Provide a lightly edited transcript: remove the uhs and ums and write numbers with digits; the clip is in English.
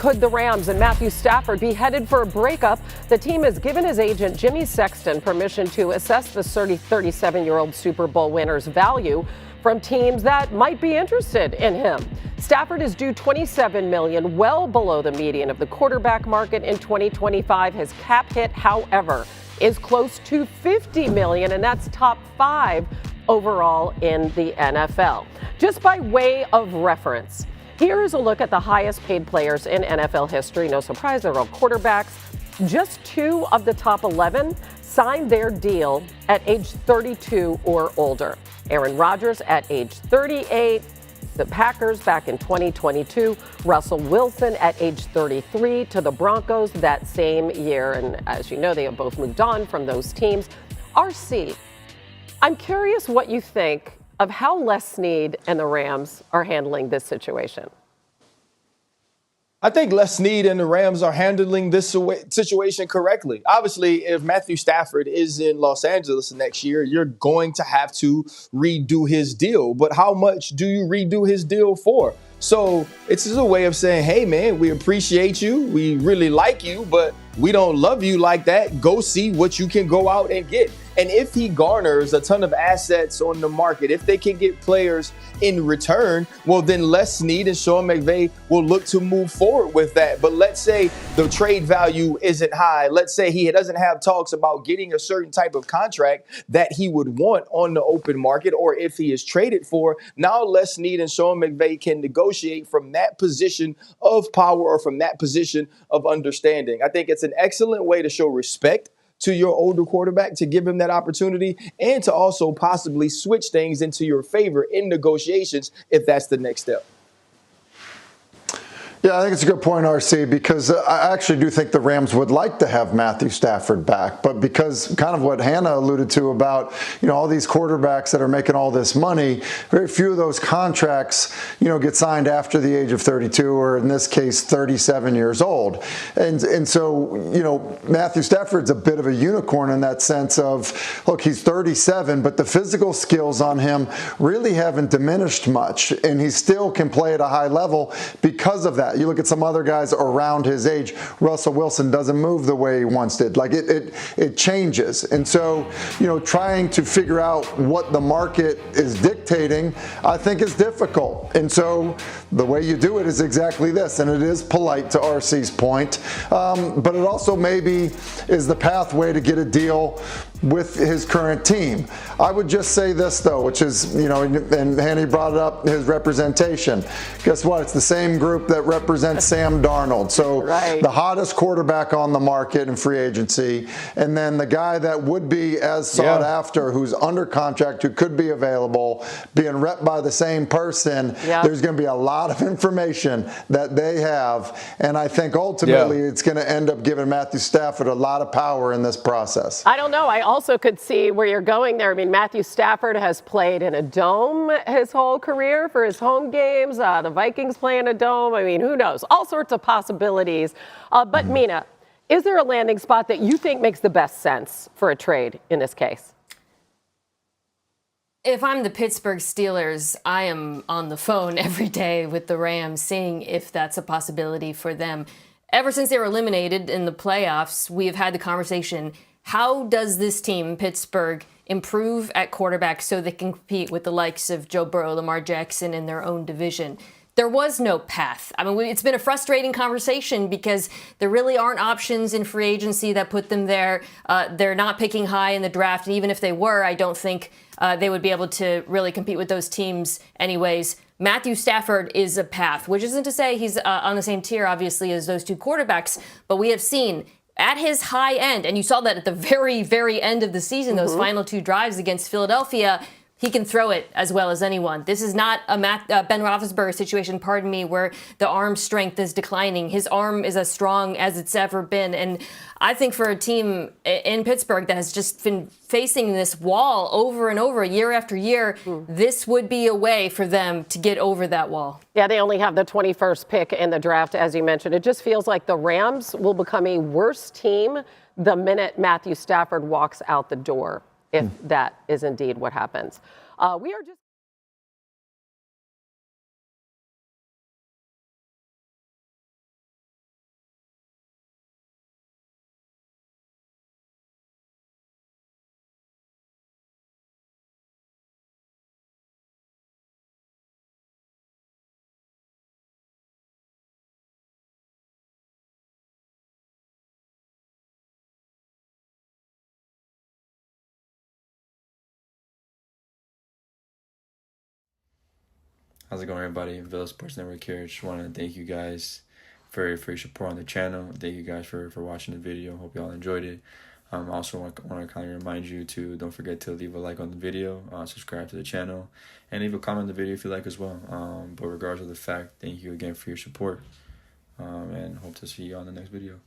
Could the Rams and Matthew Stafford be headed for a breakup? The team has given his agent, Jimmy Sexton, permission to assess the 37-year-old Super Bowl winner's value from teams that might be interested in him. Stafford is due $27 million, well below the median of the quarterback market in 2025. His cap hit, however, is close to $50 million, and that's top 5 overall in the NFL. Just by way of reference, here is a look at the highest paid players in NFL history. No surprise, they're all quarterbacks. Just 2 of the top 11 signed their deal at age 32 or older. Aaron Rodgers at age 38, the Packers back in 2022, Russell Wilson at age 33 to the Broncos that same year. And as you know, they have both moved on from those teams. RC, I'm curious what you think of how Les Snead and the Rams are handling this situation. I think Les Snead and the Rams are handling this situation correctly. Obviously, if Matthew Stafford is in Los Angeles next year, you're going to have to redo his deal. But how much do you redo his deal for? So it's just a way of saying, hey, man, we appreciate you. We really like you, but we don't love you like that. Go see what you can go out and get. And if he garners a ton of assets on the market, if they can get players in return, well, then Les Snead and Sean McVay will look to move forward with that. But let's say the trade value isn't high. Let's say he doesn't have talks about getting a certain type of contract that he would want on the open market, or if he is traded for. Now Les Snead and Sean McVay can negotiate from that position of power or from that position of understanding. I think it's an excellent way to show respect to your older quarterback, to give him that opportunity, and to also possibly switch things into your favor in negotiations if that's the next step. Yeah, I think it's a good point, RC, because I actually do think the Rams would like to have Matthew Stafford back. But because kind of what Hannah alluded to about, all these quarterbacks that are making all this money, very few of those contracts, get signed after the age of 32, or in this case, 37 years old. And so, Matthew Stafford's a bit of a unicorn in that sense of, look, he's 37, but the physical skills on him really haven't diminished much. And he still can play at a high level because of that. You look at some other guys around his age, Russell Wilson doesn't move the way he once did. Like it changes. And so, trying to figure out what the market is dictating, I think is difficult. And so the way you do it is exactly this. And it is polite to RC's point. But it also maybe is the pathway to get a deal with his current team. I would just say this, though, which is, and Hanny brought it up, his representation. Guess what? It's the same group that represents Sam Darnold. So right. The hottest quarterback on the market in free agency, and then the guy that would be as sought after, who's under contract, who could be available, being rep by the same person. There's going to be a lot of information that they have, and I think ultimately it's going to end up giving Matthew Stafford a lot of power in this process. I don't know. I also could see where you're going there. I mean, Matthew Stafford has played in a dome his whole career for his home games. The Vikings play in a dome. I mean, who knows? All sorts of possibilities. But Mina, is there a landing spot that you think makes the best sense for a trade in this case? If I'm the Pittsburgh Steelers, I am on the phone every day with the Rams, seeing if that's a possibility for them. Ever since they were eliminated in the playoffs, we have had the conversation, how does this team, Pittsburgh, improve at quarterback so they can compete with the likes of Joe Burrow, Lamar Jackson in their own division? There was no path. I mean, it's been a frustrating conversation because there really aren't options in free agency that put them there. They're not picking high in the draft, and even if they were, I don't think they would be able to really compete with those teams anyways. Matthew Stafford is a path, which isn't to say he's on the same tier, obviously, as those two quarterbacks, but we have seen at his high end, and you saw that at the very, very end of the season, those final 2 drives against Philadelphia, he can throw it as well as anyone. This is not a Ben Roethlisberger situation, pardon me, where the arm strength is declining. His arm is as strong as it's ever been. And I think for a team in Pittsburgh that has just been facing this wall over and over, year after year, this would be a way for them to get over that wall. Yeah, they only have the 21st pick in the draft, as you mentioned. It just feels like the Rams will become a worse team the minute Matthew Stafford walks out the door, if that is indeed what happens. We are just How's it going, everybody? Villa Sports Network here. Just want to thank you guys for your support on the channel. Thank you guys for watching the video. Hope y'all enjoyed it. I also want to kind of remind you to don't forget to leave a like on the video, subscribe to the channel, and leave a comment on the video if you like as well. But regardless of the fact, thank you again for your support, and hope to see you on the next video.